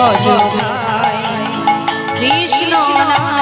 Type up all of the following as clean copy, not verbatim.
ভজ ভাই কৃষ্ণ নাম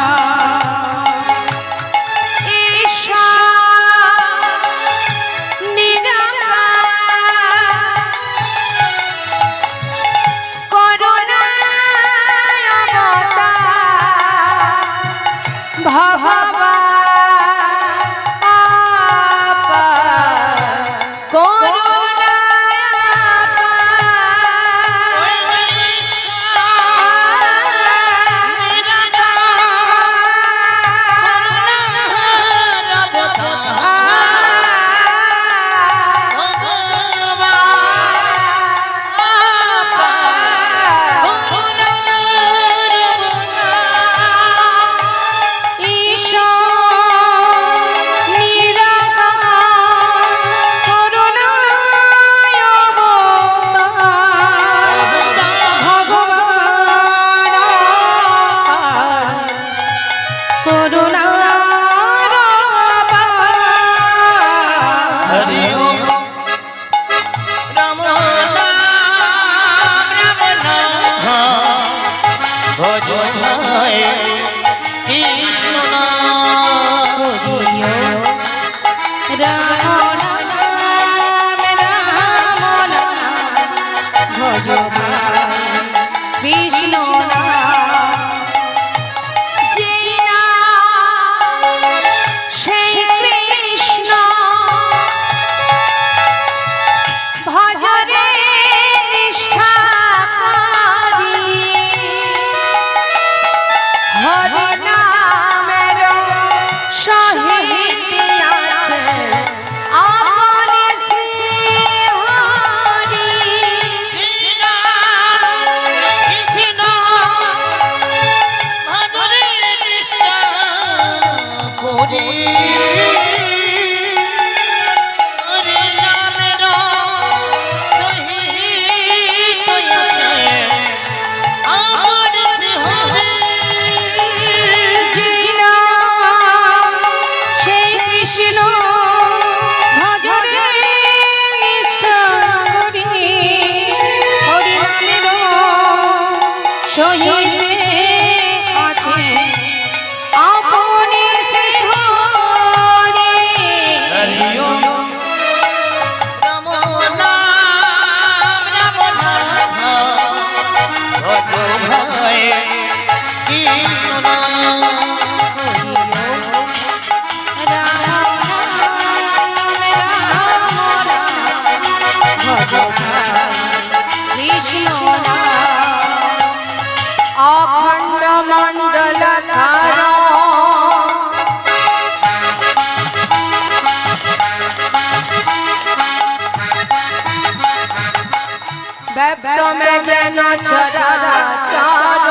में जन चराचर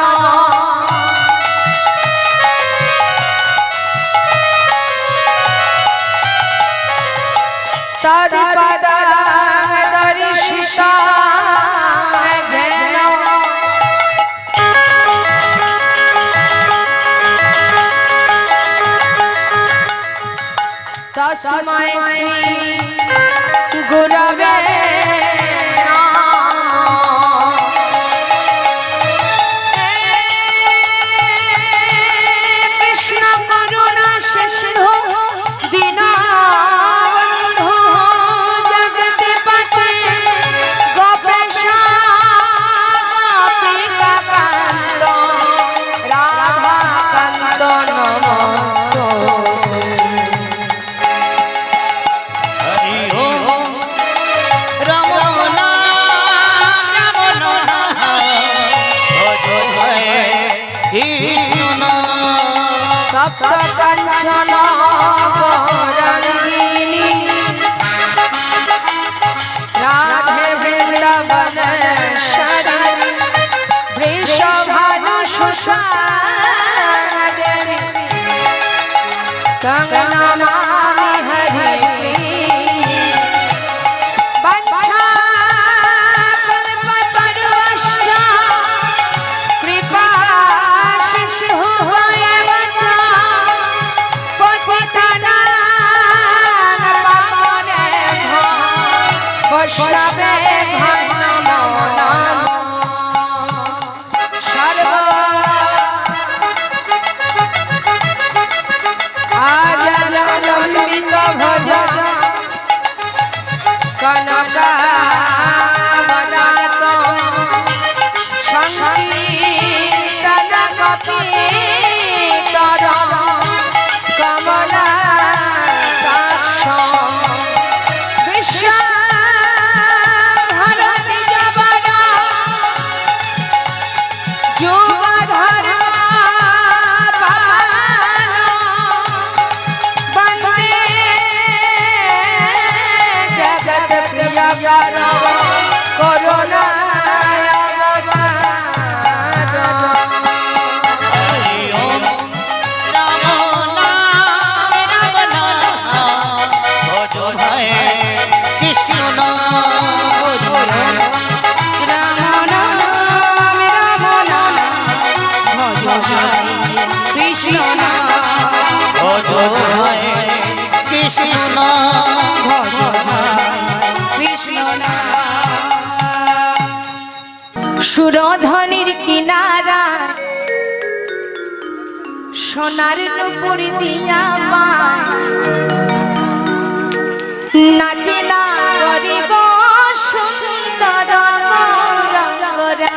तदि पद दर्शिता जन तस्मै श्री गुरवे कंचना गौरंगिनी राधे वृंदावन शरणी वृषभानु सुषादेवी कंगनमामि हरि কপিতর কমলাকাক্ষ বিশ্বভারতী জবন যুগধর পাল বন্দে জগৎ প্রিয় করুণা সুরধনির কিনারা সোনার নুপুর দিয়া পায় নাচে না করি গো সুন্দর গৌরঙ্গরা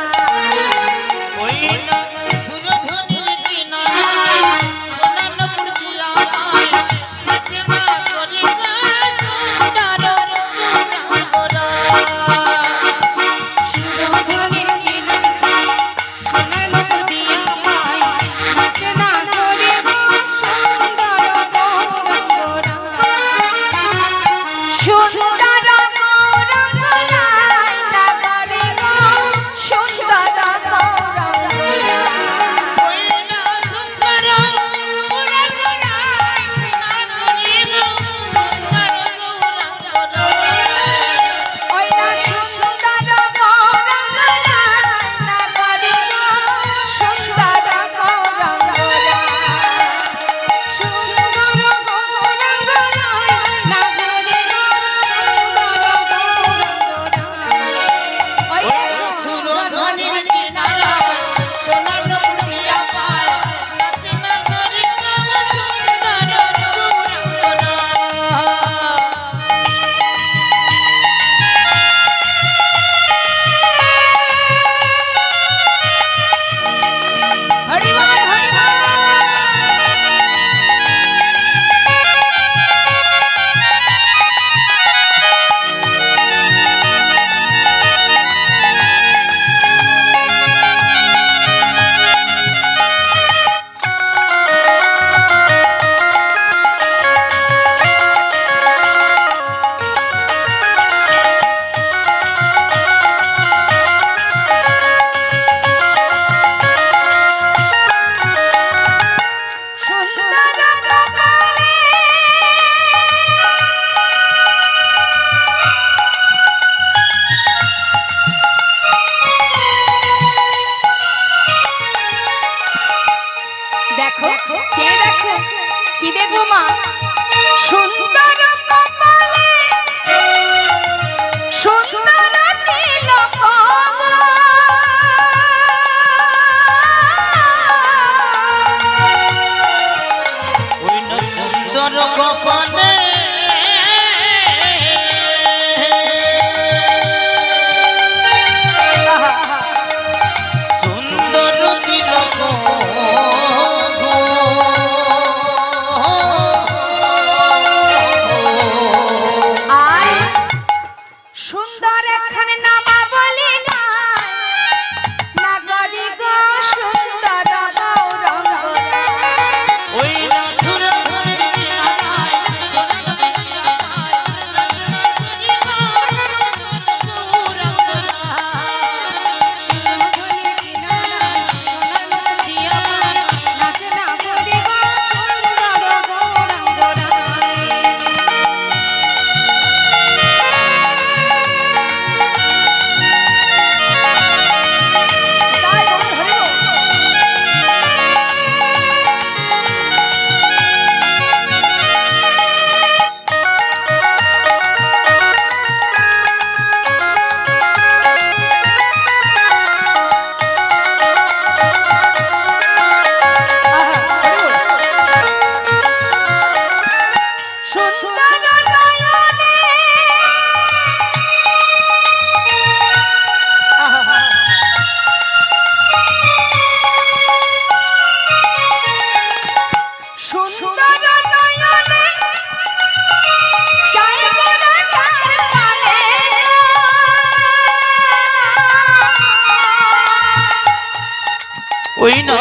ওই না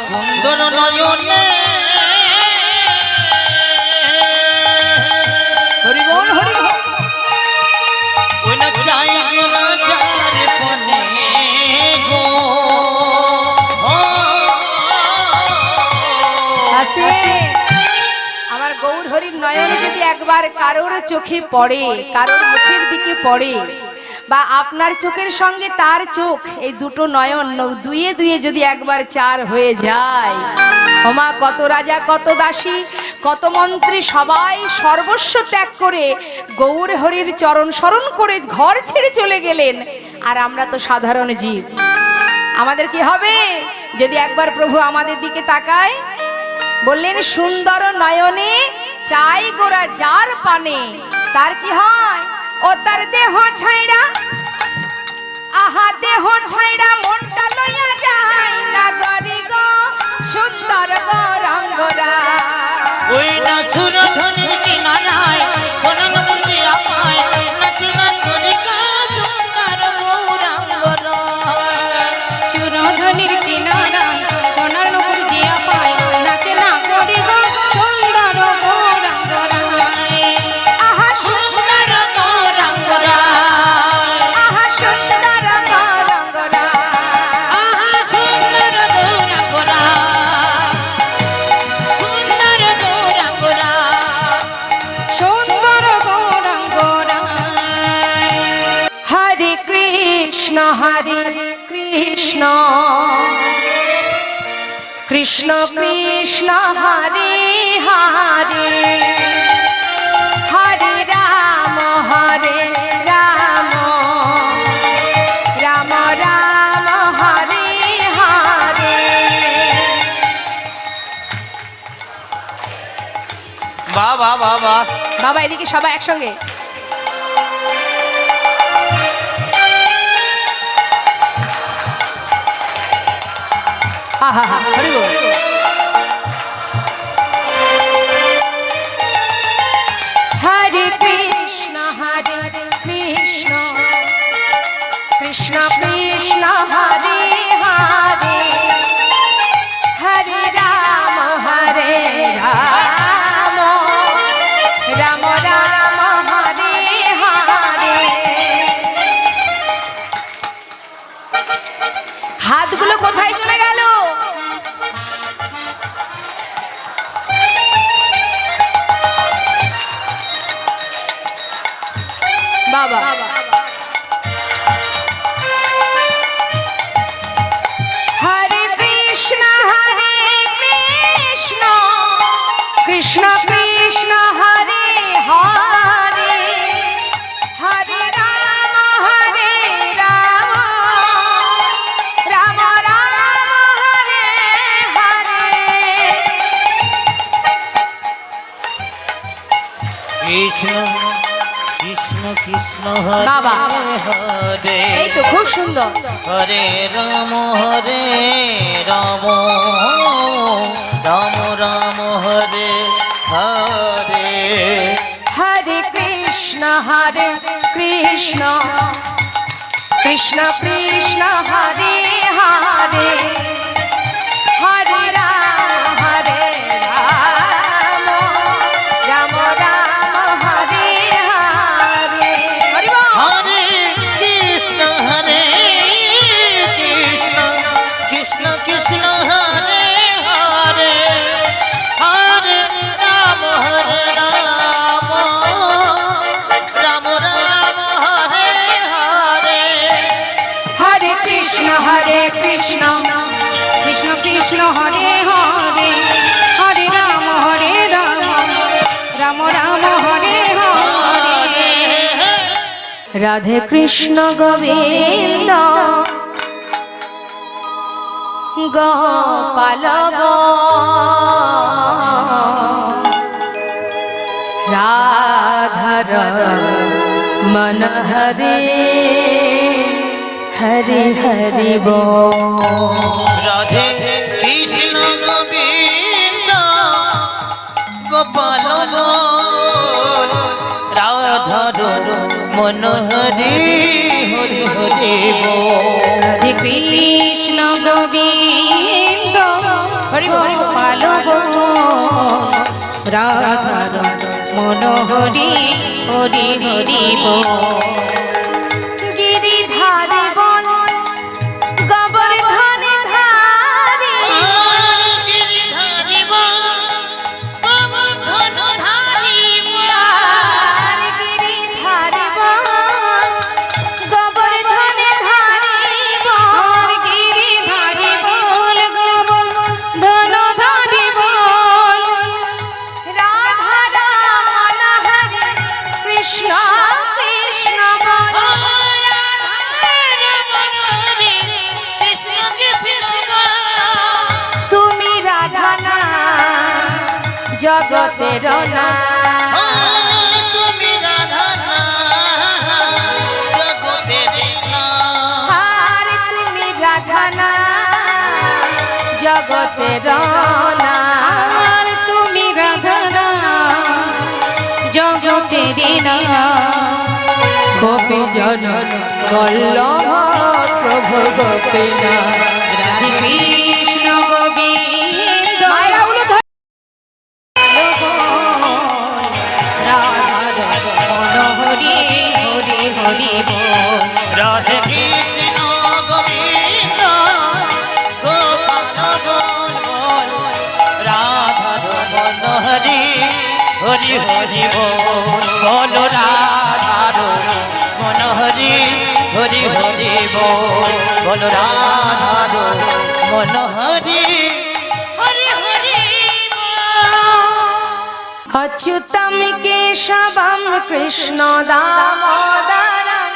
সুন্দর নয়নে হরি বল হরি বল। ওই না চাই গো রাজার পনে গো আছে আমার গৌর হরির নয়নে যদি একবার কারোর চোখে পড়ে, কারোর মুখের দিকে পড়ে, বা আপনার চোখের সঙ্গে তার চোখ, এই দুটো নয়ন দুয়ে দুয়ে যদি একবার চার হয়ে যায়, ওমা কত রাজা কত দাসী কত মন্ত্রী সবাই সর্বস্ব ত্যাগ করে গৌর হরির চরণ স্মরণ করে ঘর ছেড়ে চলে গেলেন, আর আমরা তো সাধারণ জীব। আমাদের কি হবে যদি একবার প্রভু আমাদের দিকে তাকায়? বললেন সুন্দর নয়নে চাই গোরা যার পানে, তার কি হয়? ও তার দেহ ছাইড়া, আহা দেহ ছাইড়া মনটা লইয়া যায় না গরি গো সুন্দর গরঙ্গরা। ওই না সুরধনির কিনারায় সোনার মুন্দি আমায় নাচনা করে সুন্দর গৌরাঙ্গর সুরধনির কিনারা সোনার নুপুর দিয়া পায় নাচে না করি গো সুন্দর গৌরাঙ্গরায়। আহা সুন্দর গৌরাঙ্গরা আহা সুন্দর গরঙ্গরা। আহা সুন্দর গৌরাঙ্গরা সুন্দর গৌরাঙ্গরা সুন্দর গৌরাঙ্গরায়। হরে কৃষ্ণ হরে কৃষ্ণ কৃষ্ণ কৃষ্ণ হরে হরে হরে রাম রাম রাম হরে হরে। বাবা বাবা বাবা এদিকে সবাই একসঙ্গে। আহা হা হরি বল। হরে কৃষ্ণ কৃষ্ণ কৃষ্ণ হরে হরে হরে রাম রাম রাম হরে হরে। হাতগুলো কোথায় চলে গেল? বাবা হরে কৃষ্ণ কৃষ্ণ কৃষ্ণ হরে হরে হরে রাম রাম রাম হরে হরে। কৃষ্ণ কৃষ্ণ কৃষ্ণ হরে বাবা। হরে এই তো খুব সুন্দর। হরে রাম রাম রাম রাম হরে হরে হরে কৃষ্ণ কৃষ্ণ কৃষ্ণ হরে হরে হরে রাম রাম রাম হরে হরে। হরি বল। হরে কৃষ্ণ কৃষ্ণ কৃষ্ণ হরে হরে হরে রাম রাম রাম রাম হরে হরে হরে কৃষ্ণ কৃষ্ণ কৃষ্ণ হরে হরে হরে রাম রাম রাম হরে হরে। রাধে কৃষ্ণ গোবিন্দ গোপাল রাধার মন হরে হরে হরি রাধে কৃষ্ণ গোবিন্দ গোপাল বল রাধার মনোহরি হরি হরি বল রাধে কৃষ্ণ গোবিন্দ ভালো গো রাধার মনোহরি হরি হরি বল গিরিধারে বন গোবর্ধনে ধারে গিরিধারি বন গোবর্ধন ধারি আর গিরিধারে বন গোবর্ধনে ধারে আর গিরিধারি বল গোবর্ধন ধারি বল রাধা রাম হরে কৃষ্ণ কৃষ্ণ বল কৃষ্ণ কৃষ্ণ তুমি রাধা না জগতের না তুমি রাধা না জগতের না আর তুমি রাধা না জগতের না আর তুমি রাধনা জগতেরি না গোপী জন বল্লভ প্রভু গোপীনা রাধে কৃষ্ণ গোবিন্দ রাধার মনোহরি হরি হরি বল রাধে কৃষ্ণ গোবিন্দ গোপাল বল বল রাধার মনোহরি হরি হরি বল বল রাধার মনোহরি হরি হরি বল বল রাধার মনোহরি হরি হরি अच्युतम केशवम कृष्ण दामोदरम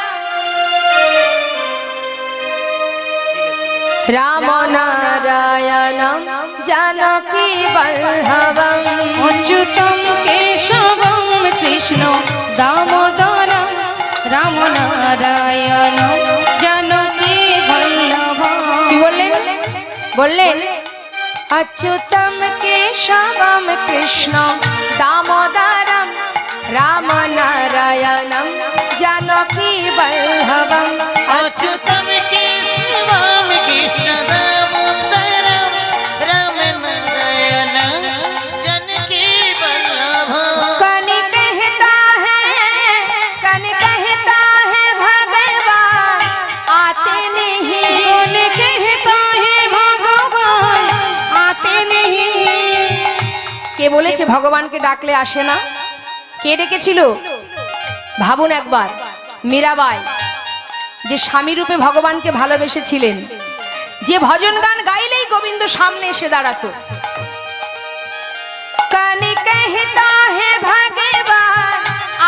राम नारायणम जानकी वल्लभम অচ্যুতম কেশবম কৃষ্ণ দামোদরম রাম নারায়ণ জানকী বল্লভ কি বললেন বললেন अच्युतम केशवम कृष्ण दामोदरम राम नारायणम जानकी वल्लभम अच्युतम केशवम कृष्ण दामोदरम राम नारायणम जानकी वल्लभम कन कहता है भगवान आते नहीं कौन कहता है भगवान आते नहीं কে বলেছে ভগবানকে ডাকলে আসে না কে ডেকেছিল ভাবুন একবার মীরাবাই যে স্বামী রূপে ভগবানকে ভালোবেসেছিলেন যে ভজন গান গাইলেই গোবিন্দ সামনে এসে দাঁড়াতো কান कहता है भगवान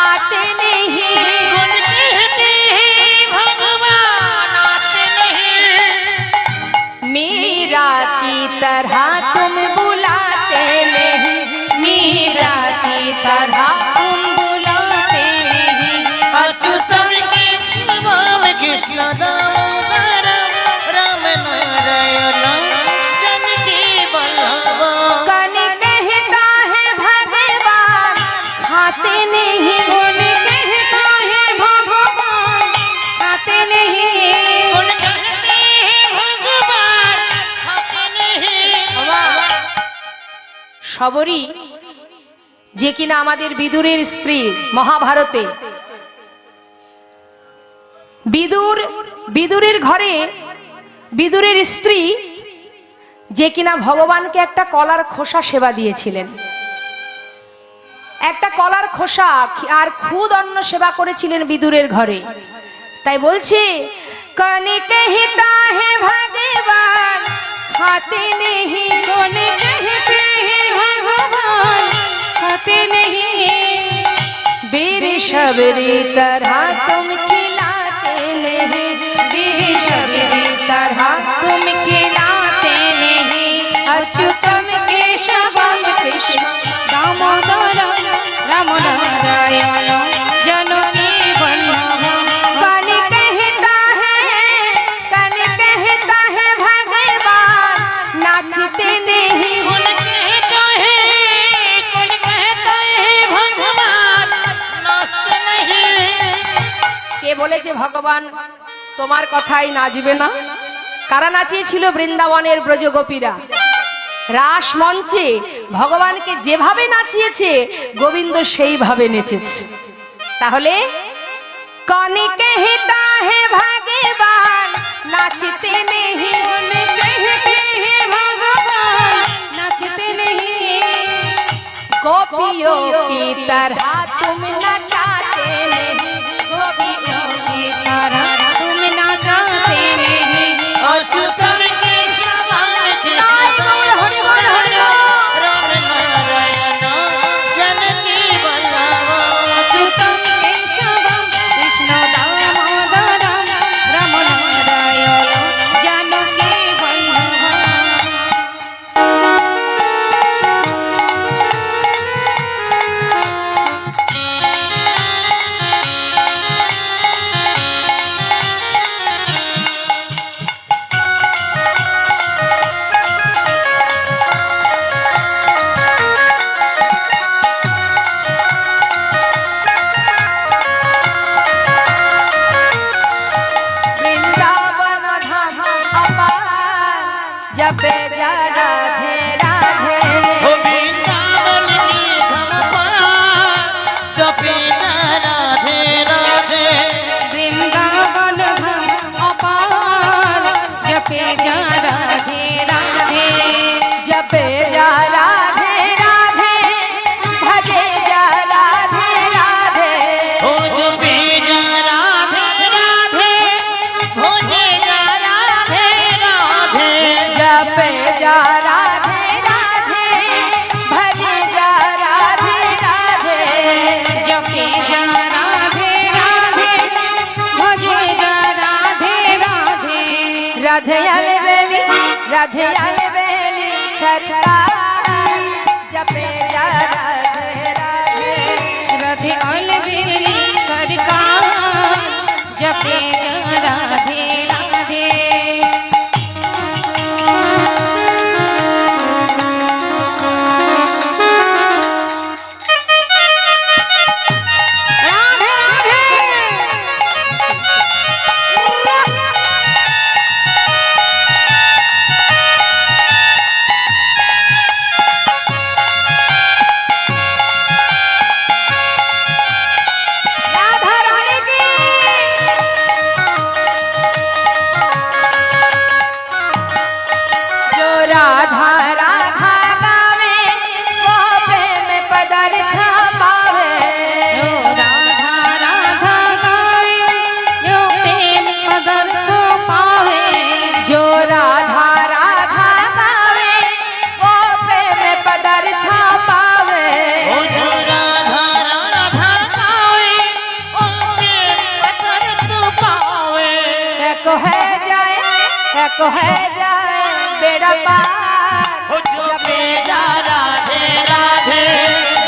आते नहीं कौन कहते हैं भगवान आते नहीं मीरा की तरह तुम बुलाते नहीं मीरा की तरह तुम बुलाते नहीं अच्युतम केशवम कृष्ण दामोदरम राम नारायणम जानकी वल्लभम कन कहता है भगवान खाते नहीं कौन कहता है भगवान आते नहीं कौन कहते हैं भगवान आते नहीं সবরী যে কিনা আমাদের বিদুরের স্ত্রী মহাভারতে বিদুরের ঘরে বিদুরের স্ত্রী যে কিনা ভগবানকে একটা কলার খোসা সেবা দিয়েছিলেন একটা কলার খোসা আর খুদ অন্ন সেবা করেছিলেন বিদুরের ঘরে তাই বলছি কনে कहता है भगवान खाते नहीं कौन कहते हैं भगवान आते नहीं वीर शबरी तरह तुम खिलाते नहीं वीर शबरी तरह तुम खिलाते नहीं अच्युतम केशवम कृष्ण दामोदरम राम नारायण जानकी वल्लभ कन कहता है भगवान नाचते नहीं कौन कहता है भगवान नाचते नहीं কে বলেছে ভগবান তোমার কথাই নাচবে না কারা নাচিয়েছিল বৃন্দাবনের ব্রজগোপীরা রাস মঞ্চে ভগবানকে যেভাবে নাচিয়েছে গোবিন্দ সেইভাবে নেচেছে। তাহলে कौन कहता है भगवान नाचते नहीं, कौन कहते हैं भगवान नाचते नहीं, गोपियों की तरह तुम नचाते नहीं, गोपियों की तरह तुम नाचते नहीं। अच्युतम केशवम राम नारायण जानकी वल्लभ। अच्युतं केशवं कृष्ण दामोदरं राम नारायण जानकी वल्लभं। वृंदावन धाम अपार जपे जा राधे राधे, हो वृंदावन की धम पार जपे जा राधे राधे। वृंदावन धाम अपार जपे जा राधे राधे, जपे जा राधे राधे, भजे जा राधे राधे, हो जपे जा राधे राधे, भोजे जा राधे राधे। जपे जा राधे राधे, भजे जा राधे राधे, जपे जा राधे राधे भजे जा राधे राधे। राधे अलबेली राधे अलबेली सरकार जपे जा राधे राधे, राधे अलबेली सरकार जपे जा राधे राधे। राधे राधा रानी की जो राधा राधा गावे वो प्रेम पदार्थ पावे, जो राधा राधा गावे जो प्रेम पदार्थ पावे, जो राधा राधा गावे वो प्रेम पदार्थ पावे। हो जो राधा राधा गावे, ओ प्रेम पदार्थ पावे। एक है जाए बेड़ा पार हो जपे जा राधे राधे,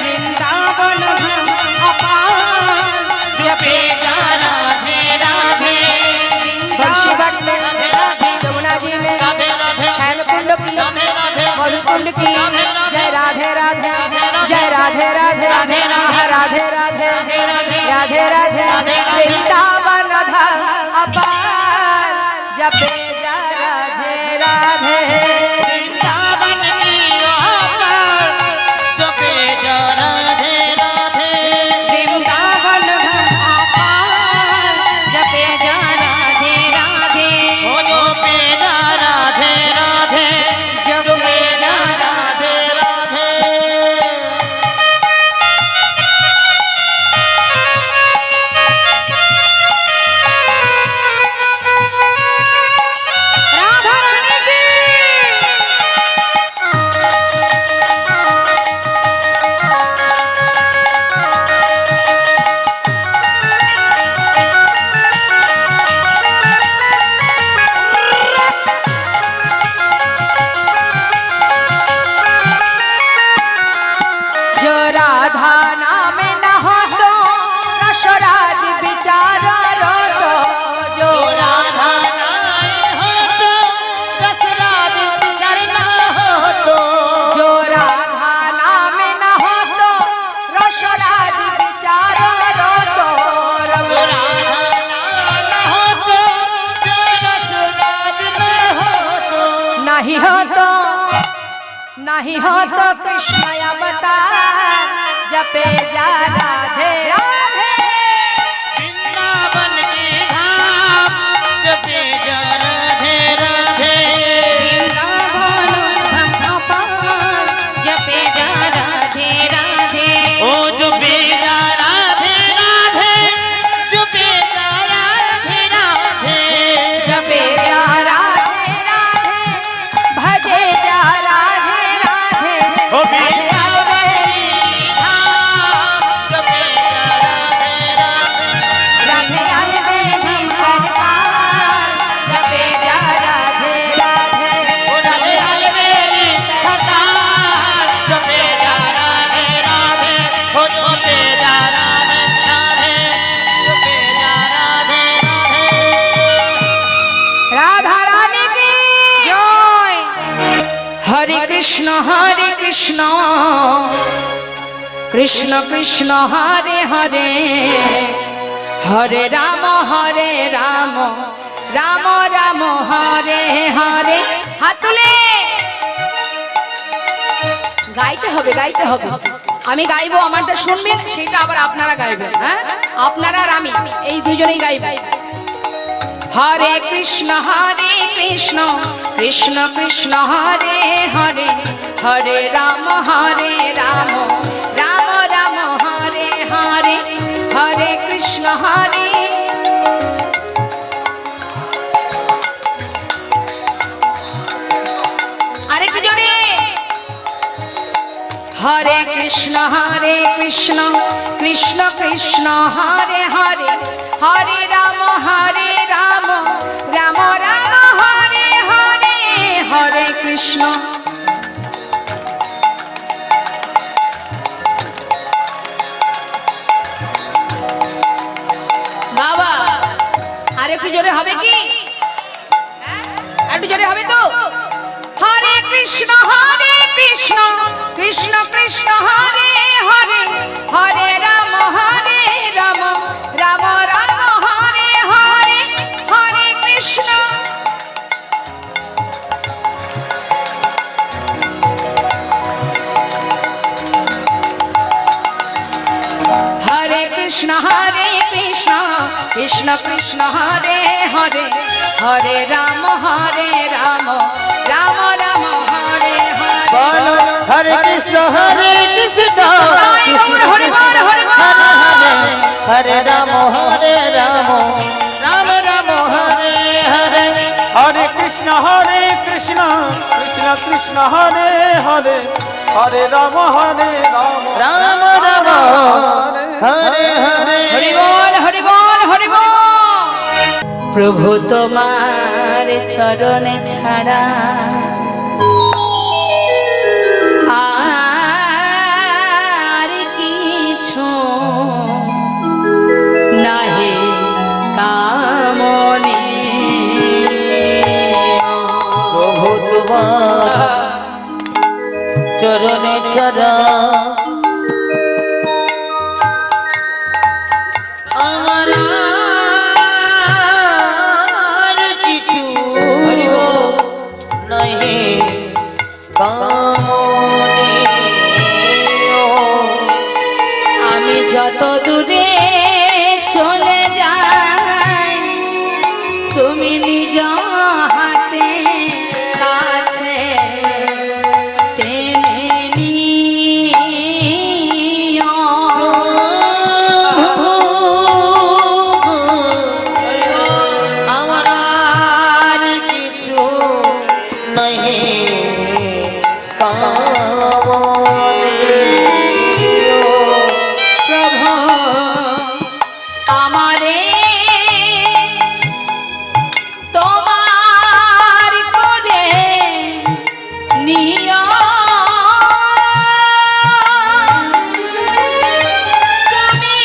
वृंदावन धाम अपार जपे जा राधे राधे। बंशी घाट में यमुना जी में राधे राधे शैल कुंड की राधे राधे मधु कुंड की जय राधे राधे जय राधे राधे राधे राधे राधे राधे राधे वृंदावन धाम अपार जपे जा राधे राधे। वृंदावन की आकर जपे जा राधे राधे। वृंदावन धाम अपार जपे जा राधे राधे। हो जपे जा राधे राधे, जपे जा राधे राधे। राधा रानी की जो राधा नाम न हो तो रसराज विचार रो तो, जो राधा नाय हो तो रसराज चरना हो तो। जो राधा नाम न हो तो रसराज विचार रो तो, रब राधा नाय हो तो जो रसराज न हो तो। नहीं हो तो नहीं हो तो कृष्ण अवतार जपे जा राधे राधे वृंदावन के धाम जपे जा राधे राधे जपे जा राधे राधे ओ जपे जा राधे राधे जपे जा राधे राधे जपे जा राधे राधे भजे जा राधे राधे ओ वृंदावनी धाम जपे जा राधे राधे राधे आए बेली सरकार जपे जा राधे राधे ओ राधे आए मेरी सरकार जपे जा राधे राधे ओ जपे जा राधे राधे जपे जा राधे राधे राधा रानी की जय हरे कृष्ण कृष्ण कृष्ण हरे हरे हरे राम राम राम हरे हरे हाथ তুলে গাইতে হবে আমি গাইবো আমারটা শুনবেন সেটা আবার আপনারা গাইবেন হ্যাঁ আপনারা আর আমি এই দুজনেই গাইব हरे कृष्ण कृष्ण कृष्ण हरे हरे हरे राम राम राम हरे हरे हरे कृष्ण हरे अरे की जोड़ी हरे कृष्ण कृष्ण कृष्ण हरे हरे हरे राम राम राम हरे हरे हरे कृष्ण बाबा अरे একটু জোরে হবে কি একটু জোরে হবে তো हरे कृष्ण कृष्ण कृष्ण हरे हरे हरे राम राम राम हरे हरे हरे कृष्ण हरे कृष्ण कृष्ण कृष्ण हरे हरे हरे राम राम राम हरे हरे हरे कृष्ण कृष्ण हरे हरे हरे राम राम राम हरे हरे हरे कृष्ण कृष्ण कृष्ण हरे हरे हरे राम राम राम राम हरे हरे हरि बोल प्रभु তোমার চরণে ছাড়া আর কিছু নাহি কামনে প্রভু তোমার চরণে ছাড়া আমার আর কিছু নাহি কামনে আমি যত দূরে চলে যাই তুমি নিজ হাতে কাছে টেনে নিও আমার আর কিছু নাহি কামনে প্রভু আমারে তোমার করে নিও তুমি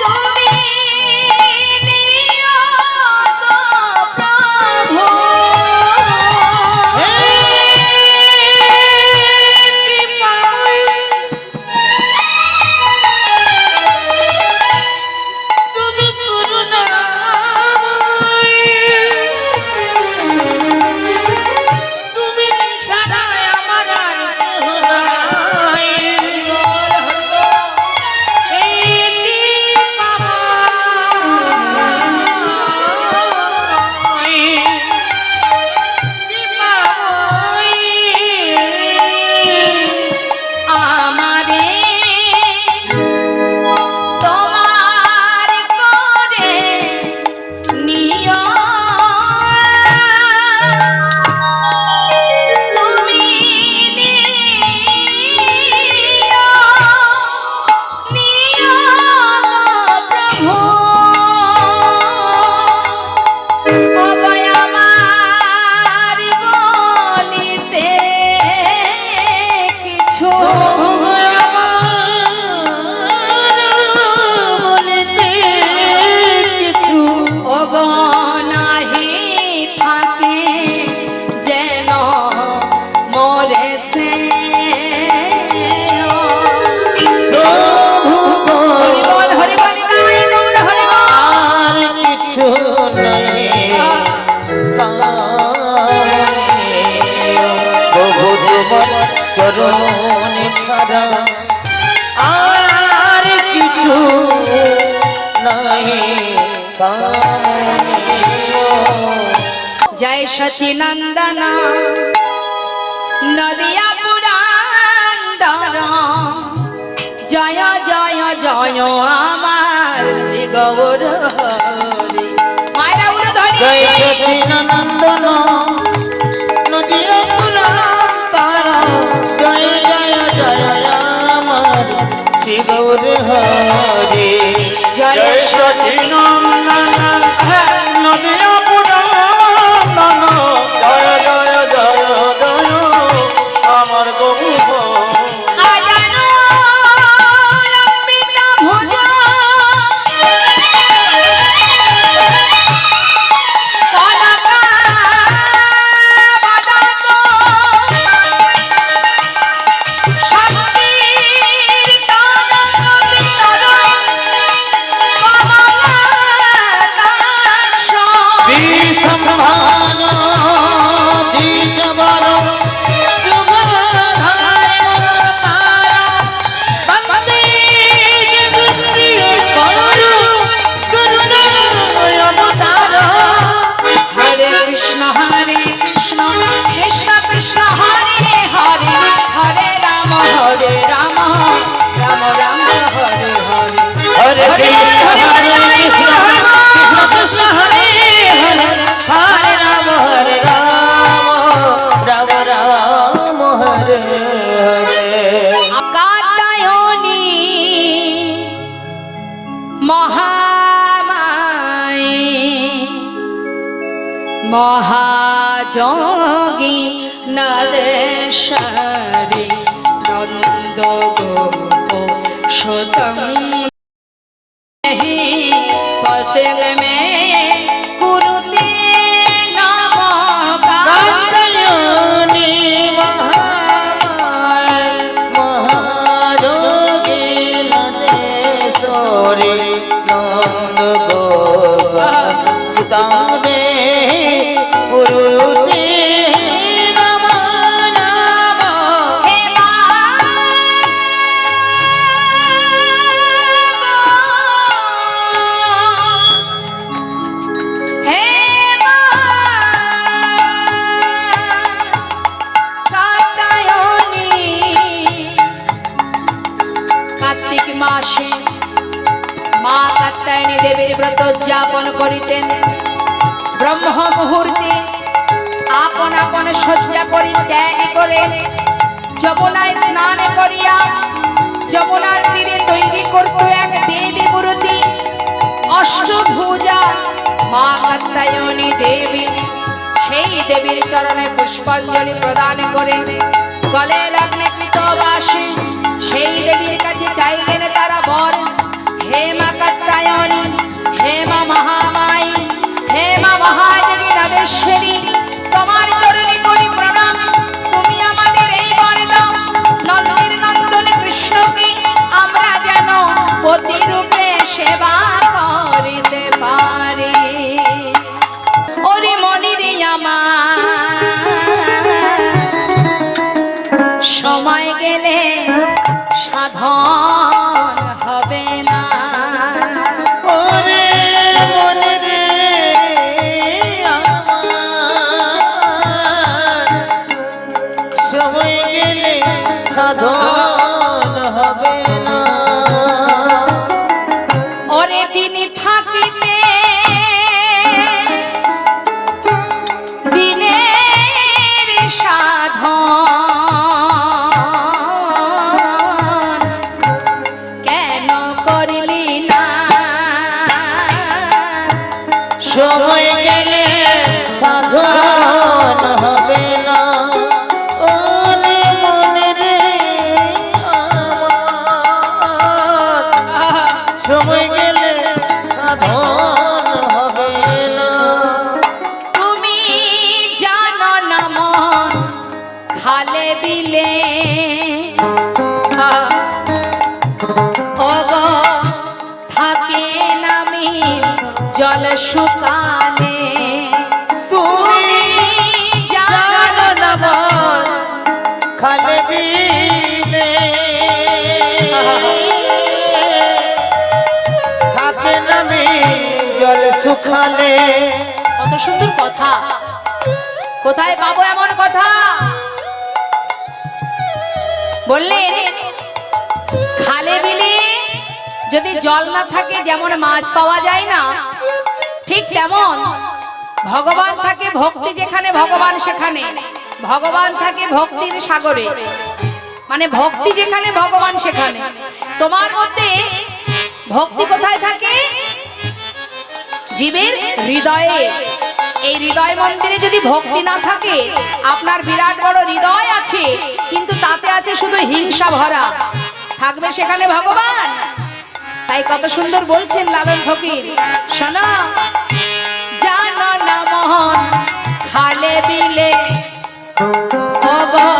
তুমি নিও গো প্রভু তোমার চরণ ছাড়া আর কিছু নাই কামনীয়। জয় সচিনন্দন নদিয়া পুরান্দর, জয় জয় জয় আমার শ্রী গৌর হরি। মায়েরা উড়ো ধরি। জয় সচিনন্দন নদিয়া পুরান্দর, জয় জয় জয় আমার শ্রী গৌর হরি। জয় জয় সচিনন্দন নদিয়া পুরান্দন, জয় জয় জয় জয় আমার গৌর আজানো লম্বিতা ভুজা, কনকা বদন, শক্তির তরঙ্গ বিতরণ, কমলাকাশ। বিসম্ভান দ্বিজবর যুগধার বন্দে জগৎপ্রিয় করু করুণাময় অবতার। হরে কৃষ্ণ কৃষ্ণ কৃষ্ণ হরে হরে, হরে রাম রাম রাম হরে হরে। হরে কৃষ্ণ হরে কৃষ্ণ কৃষ্ণ কৃষ্ণ হরে হরে, হরে রাম রাম রাম হরে হরে। কাত্যায়নী মহামায়ে মহাযোগী নরেশ্বরী নন্দ গোপ সুতম পতন মে কুরুতে নমঃ। কাত্যায়নী মহামায় মহাযোগী নন্দেশ্বরী নন্দ গোপ সুতাদে গুরুতে নমঃ নমঃ। হে মা হে মা কাত্যায়নী। কার্তিক মাসে মা কাত্যায়নী দেবীর ব্রত উদযাপন করিতেন। ব্রহ্ম মুহূর্তে আপন আপন শয্যা পরিত্যাগ করে যমুনায় স্নান করিয়া যমুনার তীরে তৈরি করত এক দেবী মূর্তি অষ্টভুজা মা কাত্যায়নী দেবী। সেই দেবীর চরণে পুষ্পাঞ্জলি প্রদান করে গলে লগ্নে কৃতবাসে সেই দেবীর কাছে চাইলেন তারা বর। হে মা কাত্যায়নী, হে মা মহামায়ী, হে মা মহাযোগী নরেশ্বরী, তোমার চরণে করি প্রণাম। তুমি আমাদের এই বর দাও, নন্দের নন্দন কৃষ্ণকে আমরা যেন পতিরূপে সেবা করিতে পারি। ওরে মনিরে আমার সময় গেলে সাধন হবে না। ওরে মনে রে আমার সময় গেলে সাধন হবে না। ওরে তিনি থাকিতে দিনের সাধন কেন করলি না। সময় গেলে সাধন হবে না। ওরে মনে রে আমার সময় গেলে সাধন হবে না। তুমি জানো না মন খালে বিলে ওগো থাকে নামি জল সুকালে তুমি জানো না মন খালে বিলে থাকে নামি জল শুকালে। কত সুন্দর কথা, কোথায় পাবো এমন কথা? বললেন খালে বিলে যদি জল না থাকে যেমন মাছ পাওয়া যায় না, ঠিক তেমন ভগবান থাকে ভক্তি যেখানে ভগবান সেখানে, ভগবান থাকে ভক্তির সাগরে, মানে ভক্তি যেখানে ভগবান সেখানে। তোমার মধ্যে ভক্তি কোথায় থাকে? জীবের হৃদয়ে। এই হৃদয় মন্দিরে যদি ভক্তি না থাকে, আপনার বিরাট বড় হৃদয় আছে কিন্তু তাতে আছে শুধু হিংসা ভরা, থাকবে সেখানে ভগবান? তাই কত সুন্দর বলছেন লালন ফকির, শোনো জানো না মন খালে বিলে ওগো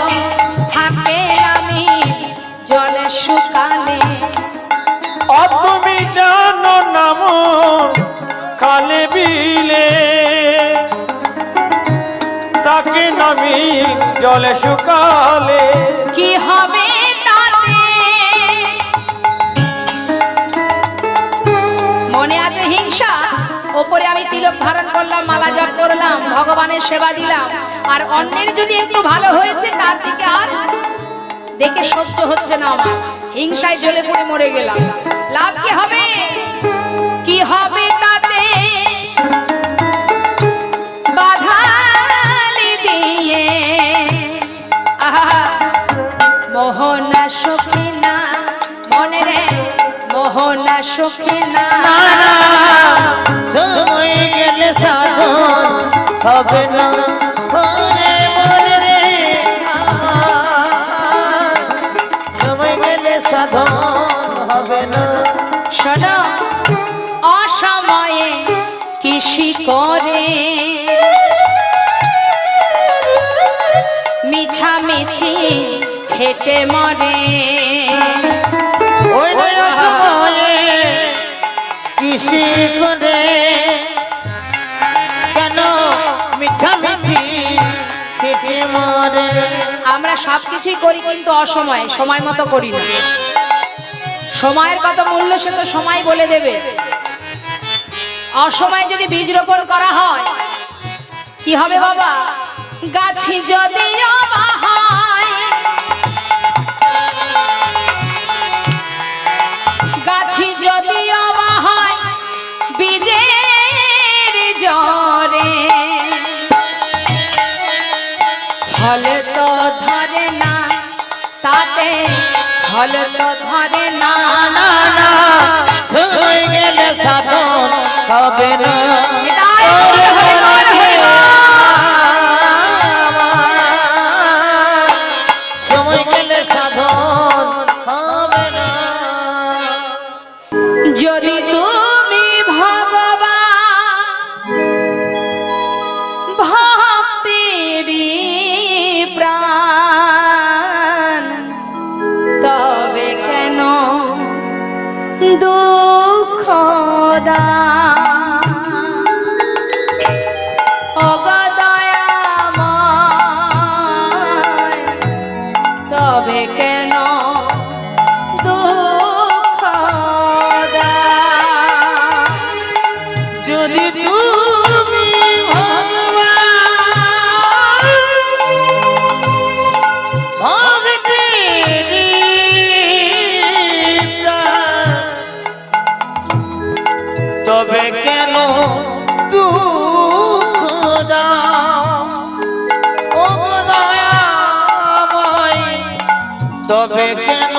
থাকে আমি জলে শুকালে। তুমি জানো না মন কালে বিলে তাকে নামি জলে শুকালে। কি হবে তাতে? মনে আছে হিংসা? ওপরে আমি তিলক ধারণ করলাম, মালা জপ করলাম, ভগবানের সেবা দিলাম, আর অন্যের যদি একটু ভালো হয়েছে তার দিকে আর দেখে সহ্য হচ্ছে না আমার, হিংসায় জ্বলে পড়ে মরে গেলাম। লাভ কি হবে? কি হবে তাতে? বাধালি দিয়ে আহা মোহনা সখী না মনে রে, মোহনা সখী না। সময় গেলে সাধন হবে না ওরে মনে রে আমার, সময় গেলে সাধন হবে না। শোনো অসময়ে কৃষি করে মিছামিছি খেটে মরে। ওই সময়ে কৃষি করে কেন মিছামিছি খেটে মরে। আমরা সবকিছুই করি কিন্তু অসময়ে, সময় মতো করি না। সময়ের কত মূল্য সে তো সময় বলে দেবে। অসময়ে যদি বীজ রোপণ করা হয় কি হবে বাবা? গাছি যদি অবা হয়, গাছি যদি অবা হয় বীজের জ্বরে, ফল তো ধরে না তাতে, ফল তো ধরে না। না না সময় গেলে সাধন হবে না। এটাই হরে হরে হরে হরে। সময় গেলে সাধন হবে না। যদি তুমি ভগবান ভক্তেরি প্রাণ, তবে কেন দুঃখ দাও? ওগো দয়াময়, তবে কেন দুঃখ দাও? যদি তুমি ভগবান ভক্তেরি প্রাণ, তবে কেন দুঃখ দাও? ও দয়াময়, তবে কেন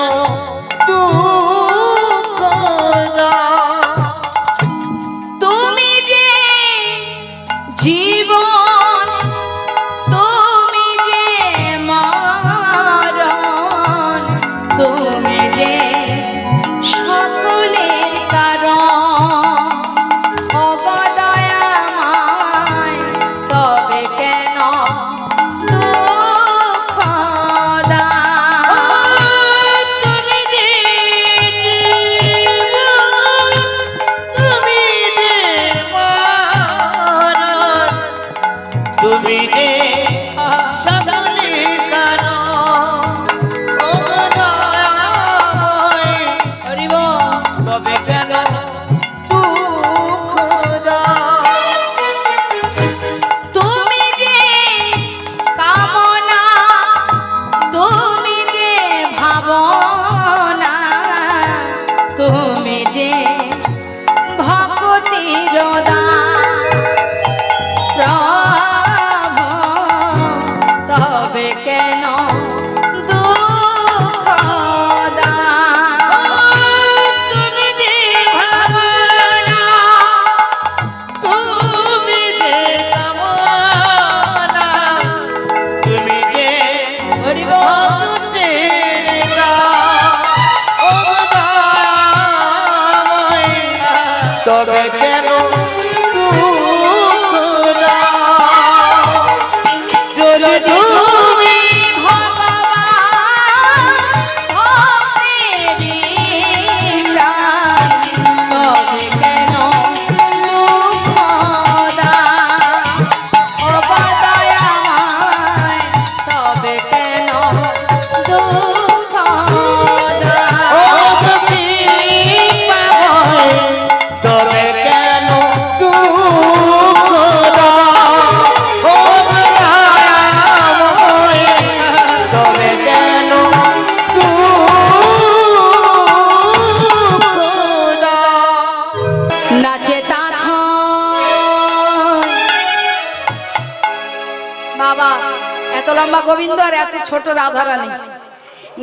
দুঃখ দাও? তুমি যে জীবন, তুমি যে মরণ, তুমি যে সকলের কারণ। ওগো দয়াময়, তবে কেন দুঃখ দাও? তুমি যে জীবন, তুমি যে মরণ, তবে কেন দুঃখ দাও? যদি তুমি ও যদি পাগল, তবে কেন দুঃখ দাও? ও দয়াময়, তবে কেন দুঃখ দাও? নাচে তাথ বাবা, এত লম্বা গোবিন্দ আর এত ছোট রাধারানী।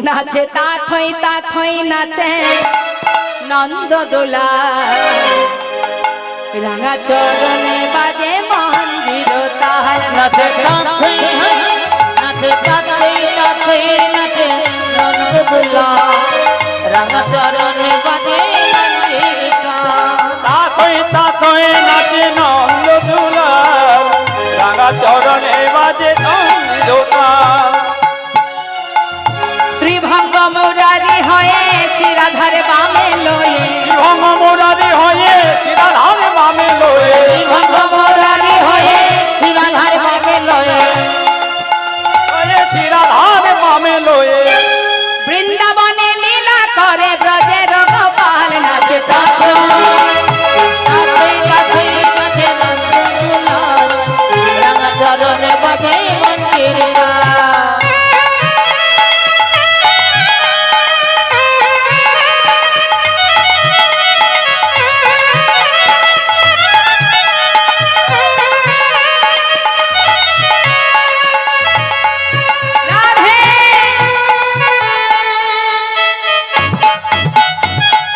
নাচে তাথই নাচে নন্দ দোলা, রাঙা চরণে বাজে মঞ্জির তাল। নাচে তাথই নাচে তাথই তাথই নাচে নন্দদোলা, রাঙা চরণে বাজে মঞ্জিরিকা। তাথই তাথই নাচে নন্দ দুলা, রাঙা চরণে বাজে নন্দিদোলা। ত্রিভঙ্গ মুরারি হয়ে শিরাধারে বামে লয়ে, ত্রিভঙ্গ মুরারি হয়ে শিরাধারে বামে লয়ে, ভঙ্গ মোরারি হয়ে শিরাধার বামে লয়ে, শিরাধারে বামে লয়ে। বৃন্দাবনে লীলা করে ব্রজের গোপাল। নাচে তাথই তাথই তাথই নাচে নন্দদোলা, রাঙা চরণে বাজে মঞ্জিরিকা।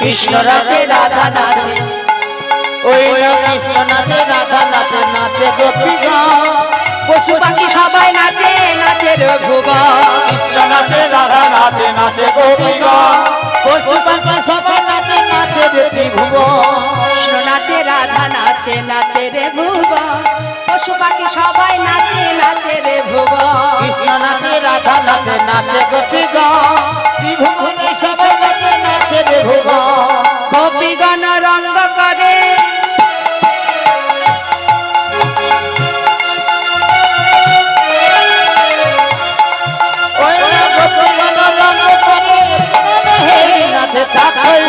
কৃষ্ণ নাচে রাধা নাচে, ওই না কৃষ্ণ নাচে রাধা নাচে, নাচে গোপীগণ। পশু পাখি সবাই নাচে নাচে রঘুবন। কৃষ্ণ নাচে রাধা নাচে নাচে গোপীগণ, পশু পাখি সবাই নাচে নাচে ত্রিভুবন। কৃষ্ণ নাচে রাধা নাচে নাচে রে ভুবন। পশু পাখি সবাই নাচে নাচে রে ভুবন। কৃষ্ণ নাচে রাধা নাচে নাচে গোপীগণ, ত্রিভুবনে সবাই নাচে নাচে ত্রিভুবন। গোপীগণ রঙ্গ করে ওই না গোপীগণ রঙ্গ করে, নাচে তাথই